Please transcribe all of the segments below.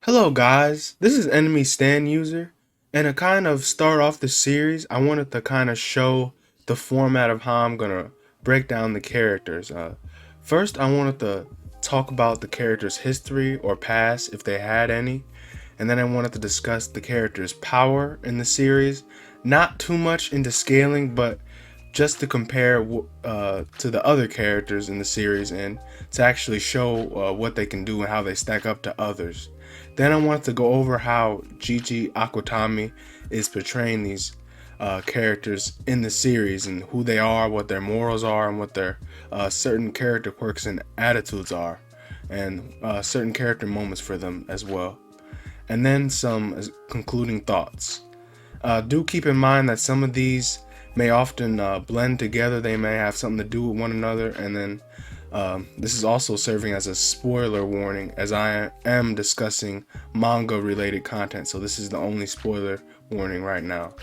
Hello guys, this is Enemy Stand User, and to kind of start off the series, I wanted to kind of show the format of how I'm gonna break down the characters. First, I wanted to talk about the character's history or past, if they had any, and then I wanted to discuss the character's power in the series, not too much into scaling, but just to compare to the other characters in the series and to actually show what they can do and how they stack up to others. Then I want to go over how Gigi Akutami is portraying these characters in the series and who they are, what their morals are, and what their certain character quirks and attitudes are, and certain character moments for them as well. And then some concluding thoughts. Do keep in mind that some of these may often blend together. They may have something to do with one another, and then this is also serving as a spoiler warning as I am discussing manga related content, so this is the only spoiler warning right now.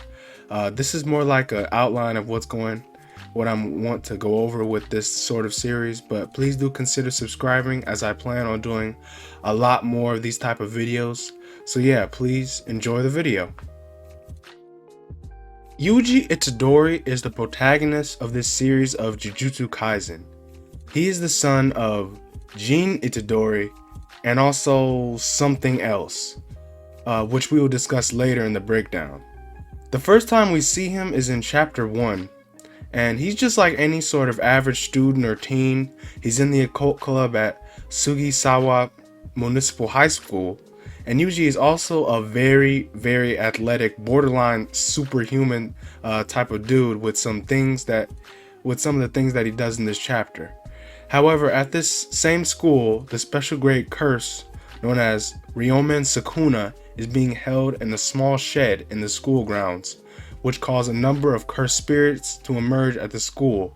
This is more like an outline of what I want to go over with this sort of series, but please do consider subscribing as I plan on doing a lot more of these type of videos. So yeah, please enjoy the video. Yuji Itadori is the protagonist of this series of Jujutsu Kaisen. He is the son of Jin Itadori and also something else, which we will discuss later in the breakdown. The first time we see him is in chapter 1, and he's just like any sort of average student or teen. He's in the occult club at Sugisawa Municipal High School, and Yuji is also a very, very athletic, borderline superhuman type of dude with some of the things that he does in this chapter. However, at this same school, the special grade curse known as Ryomen Sukuna is being held in a small shed in the school grounds, which cause a number of cursed spirits to emerge at the school.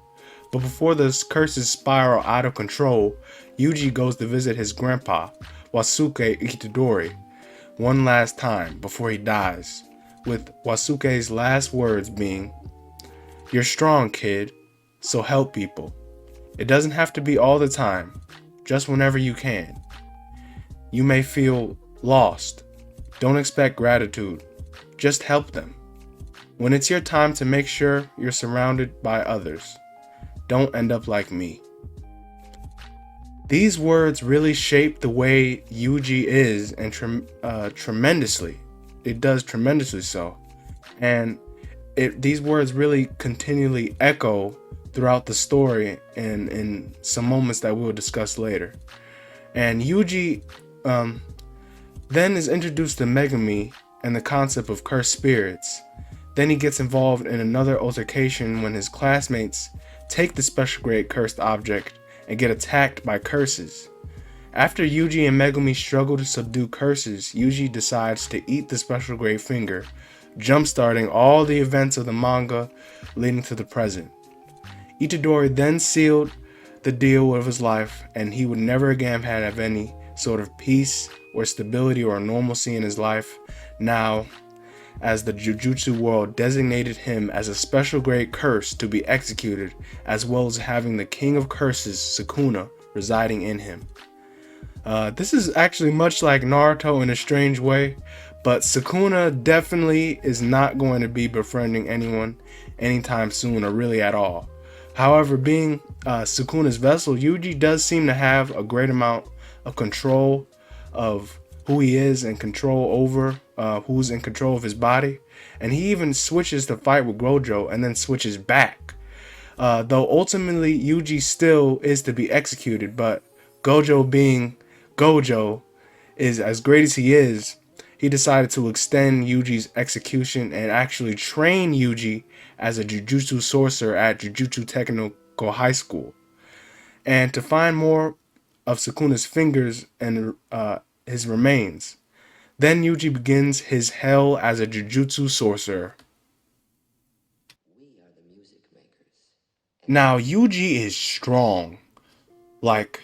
But before the curses spiral out of control, Yuji goes to visit his grandpa, Wasuke Itadori, one last time before he dies, with Wasuke's last words being, "You're strong, kid, so help people. It doesn't have to be all the time, just whenever you can. You may feel lost. Don't expect gratitude. Just help them. When it's your time to make sure you're surrounded by others, don't end up like me." These words really shape the way Yuji is, and tremendously. It does tremendously so. And these words really continually echo throughout the story and in some moments that we'll discuss later. And Yuji then is introduced to Megumi and the concept of cursed spirits. Then he gets involved in another altercation when his classmates take the special grade cursed object and get attacked by curses. After Yuji and Megumi struggle to subdue curses, Yuji decides to eat the special grade finger, jump-starting all the events of the manga leading to the present. Itadori then sealed the deal of his life, and he would never again have any sort of peace or stability or normalcy in his life now, as the Jujutsu world designated him as a special grade curse to be executed, as well as having the king of curses, Sukuna, residing in him. This is actually much like Naruto in a strange way, but Sukuna definitely is not going to be befriending anyone anytime soon, or really at all. However, being Sukuna's vessel, Yuji does seem to have a great amount of control of who he is and control over who's in control of his body. And he even switches to fight with Gojo and then switches back. Though ultimately Yuji still is to be executed, but Gojo being Gojo is as great as he is, he decided to extend Yuji's execution and actually train Yuji as a Jujutsu sorcerer at Jujutsu Technical High School. And to find more of Sukuna's fingers and his remains, then Yuji begins his hell as a Jujutsu sorcerer. Now Yuji is strong, like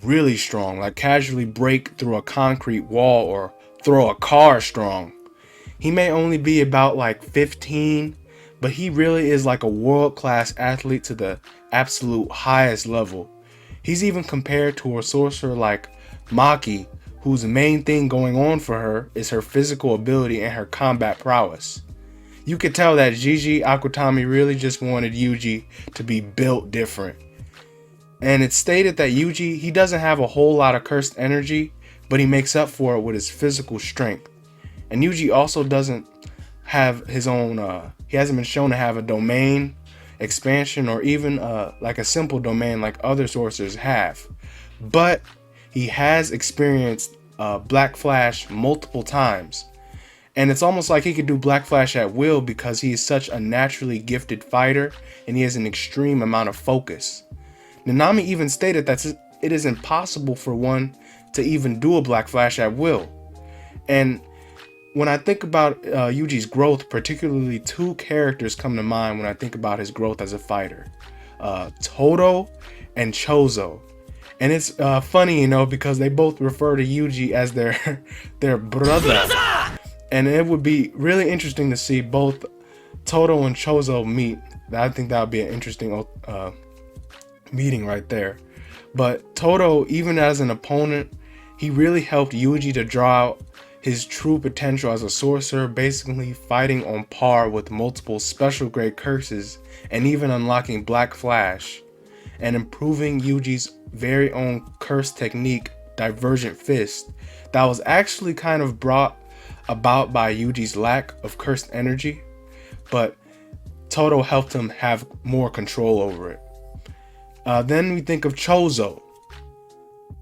really strong, like casually break through a concrete wall or throw a car strong. He may only be about like 15, but he really is like a world-class athlete to the absolute highest level. He's even compared to a sorcerer like Maki, whose main thing going on for her is her physical ability and her combat prowess. You could tell that Gigi Akutami really just wanted Yuji to be built different. And it's stated that Yuji, he doesn't have a whole lot of cursed energy, but he makes up for it with his physical strength. And Yuji also doesn't have his own, he hasn't been shown to have a domain expansion or even like a simple domain like other sorcerers have. But he has experienced Black Flash multiple times. And it's almost like he could do Black Flash at will because he is such a naturally gifted fighter and he has an extreme amount of focus. Nanami even stated that it is impossible for one to even do a Black Flash at will. And when I think about Yuji's growth, particularly two characters come to mind when I think about his growth as a fighter. Todo and Chozo. And it's funny, you know, because they both refer to Yuji as their brother. And it would be really interesting to see both Todo and Chozo meet. I think that would be an interesting meeting right there. But Todo, even as an opponent, he really helped Yuji to draw out his true potential as a sorcerer, basically fighting on par with multiple special grade curses and even unlocking Black Flash and improving Yuji's very own curse technique, Divergent Fist, that was actually kind of brought about by Yuji's lack of cursed energy, but Todo helped him have more control over it. Then we think of Chozo,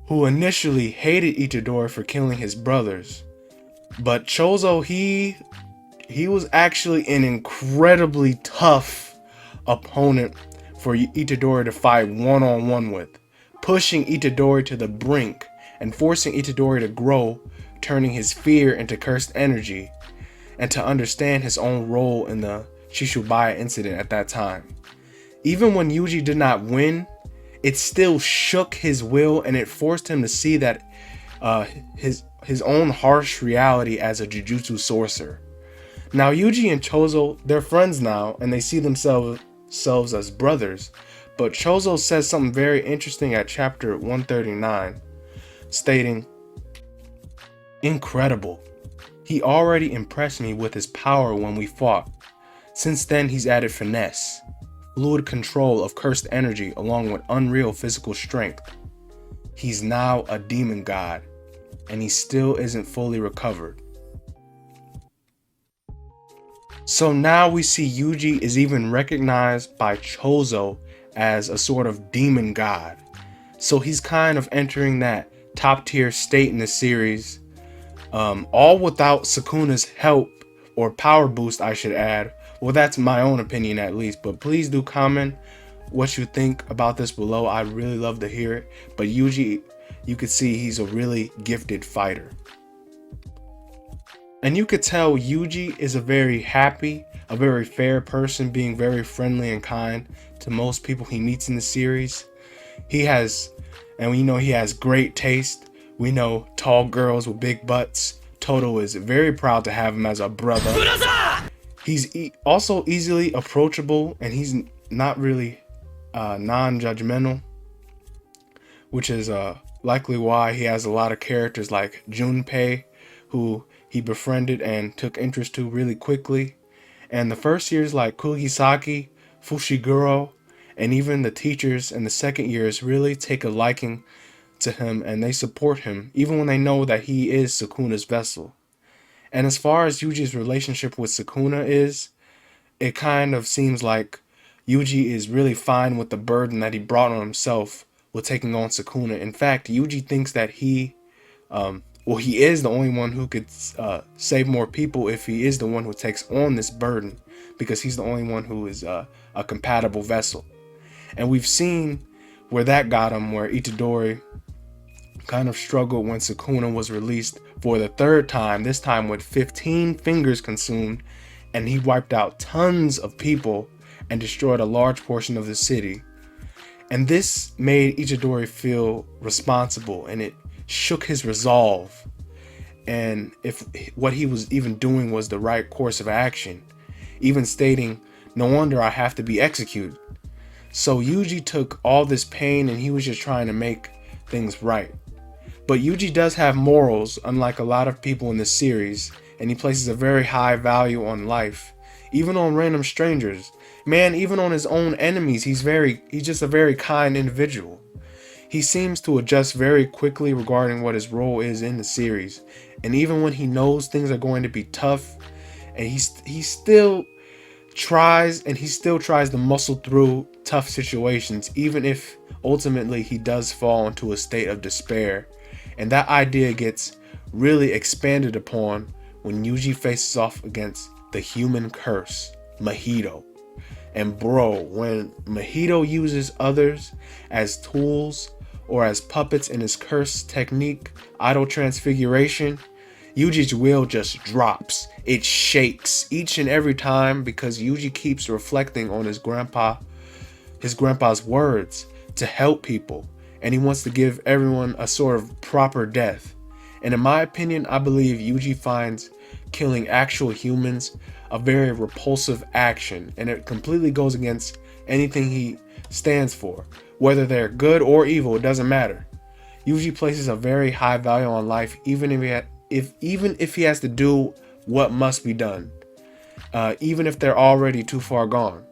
who initially hated Itadori for killing his brothers, but Chozo, he was actually an incredibly tough opponent for Itadori to fight one-on-one with, pushing Itadori to the brink and forcing Itadori to grow, turning his fear into cursed energy, and to understand his own role in the Shishubaya incident at that time. Even when Yuji did not win, it still shook his will and it forced him to see that his own harsh reality as a Jujutsu sorcerer. Now Yuji and Chozo, they're friends now and they see themselves as brothers, but Chozo says something very interesting at chapter 139, stating, "Incredible. He already impressed me with his power when we fought. Since then he's added finesse, fluid control of cursed energy along with unreal physical strength. He's now a demon god, and he still isn't fully recovered." So now we see Yuji is even recognized by Chozo as a sort of demon god. So he's kind of entering that top tier state in the series, all without Sukuna's help or power boost, I should add. Well, that's my own opinion at least, but please do comment what you think about this below. I'd really love to hear it. But Yuji, you could see he's a really gifted fighter. And you could tell Yuji is a very happy, a very fair person, being very friendly and kind to most people he meets in the series. He has great taste. We know tall girls with big butts. Todo is very proud to have him as a brother. He's also easily approachable, and he's not really non-judgmental, which is likely why he has a lot of characters like Junpei, who he befriended and took interest to really quickly. And the first years like Kugisaki, Fushiguro, and even the teachers in the second years really take a liking to him and they support him, even when they know that he is Sukuna's vessel. And as far as Yuji's relationship with Sukuna is, it kind of seems like Yuji is really fine with the burden that he brought on himself with taking on Sukuna. In fact, Yuji thinks that he is the only one who could save more people if he is the one who takes on this burden, because he's the only one who is a compatible vessel. And we've seen where that got him, where Itadori kind of struggled when Sukuna was released for the third time, this time with 15 fingers consumed, and he wiped out tons of people and destroyed a large portion of the city. And this made Itadori feel responsible, and it shook his resolve. And if what he was even doing was the right course of action, even stating, "No wonder I have to be executed." So Yuji took all this pain and he was just trying to make things right. But Yuji does have morals, unlike a lot of people in this series, and he places a very high value on life, even on random strangers. Man, even on his own enemies, he's just a very kind individual. He seems to adjust very quickly regarding what his role is in the series, and even when he knows things are going to be tough, and he still tries to muscle through tough situations, even if ultimately he does fall into a state of despair. And that idea gets really expanded upon when Yuji faces off against the human curse, Mahito. And bro, when Mahito uses others as tools or as puppets in his curse technique, Idol Transfiguration, Yuji's will just drops. It shakes each and every time because Yuji keeps reflecting on his grandpa's words to help people, and he wants to give everyone a sort of proper death. And in my opinion, I believe Yuji finds killing actual humans a very repulsive action, and it completely goes against anything he stands for. Whether they're good or evil, it doesn't matter. Yuji places a very high value on life, even if he has to do what must be done, even if they're already too far gone.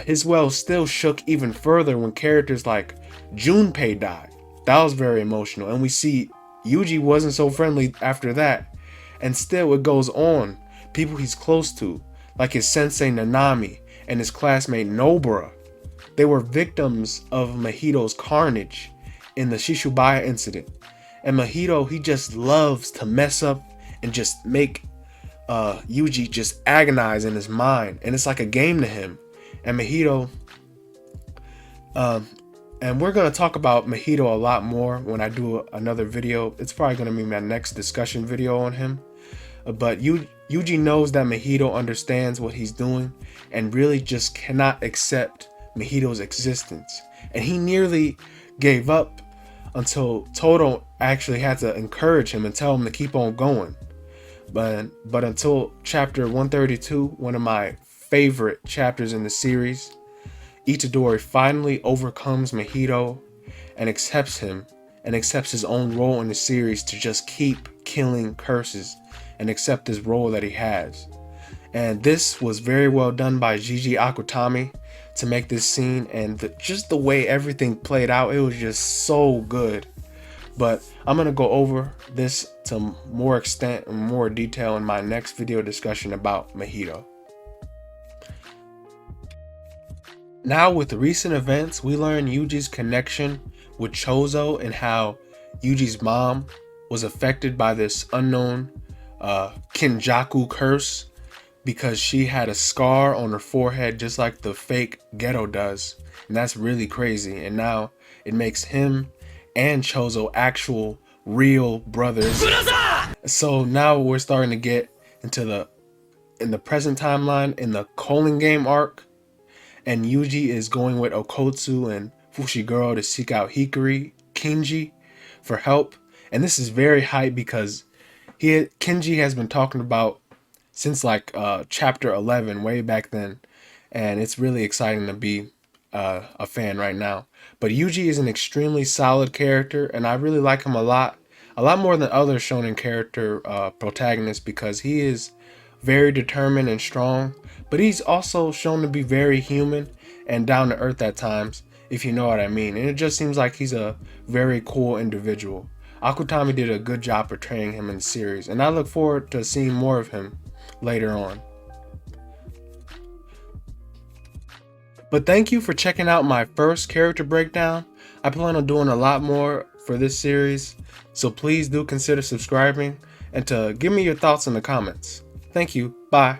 His well still shook even further when characters like Junpei died. That was very emotional, and we see Yuji wasn't so friendly after that, and still it goes on. People he's close to, like his sensei Nanami and his classmate Nobara, they were victims of Mahito's carnage in the Shishubaya incident. And Mahito, he just loves to mess up and just make Yuji just agonize in his mind, and it's like a game to him. And Mahito, and we're gonna talk about Mahito a lot more when I do another video. It's probably gonna be my next discussion video on him. But Yuji knows that Mahito understands what he's doing and really just cannot accept Mahito's existence. And he nearly gave up until Todo actually had to encourage him and tell him to keep on going. But until chapter 132, one of my favorite chapters in the series, Itadori finally overcomes Mahito and accepts him and accepts his own role in the series to just keep killing curses and accept his role that he has. And this was very well done by Gigi Akutami to make this scene, and just the way everything played out, it was just so good. But I'm going to go over this to more extent and more detail in my next video discussion about Mahito. Now with the recent events, we learn Yuji's connection with Chozo and how Yuji's mom was affected by this unknown Kinjaku curse because she had a scar on her forehead just like the fake Geto does. And that's really crazy. And now it makes him and Chozo actual real brothers. So now we're starting to get into in the present timeline in the Colon Game arc. And Yuji is going with Okotsu and Fushiguro to seek out Hikari Kinji for help. And this is very hype because Kinji has been talking about since like chapter 11 way back then, and it's really exciting to be a fan right now. But Yuji is an extremely solid character, and I really like him a lot more than other shonen character protagonists, because he is very determined and strong, but he's also shown to be very human and down to earth at times, if you know what I mean. And it just seems like he's a very cool individual. Akutami did a good job portraying him in the series, and I look forward to seeing more of him later on. But thank you for checking out my first character breakdown. I plan on doing a lot more for this series, so please do consider subscribing and to give me your thoughts in the comments. Thank you. Bye.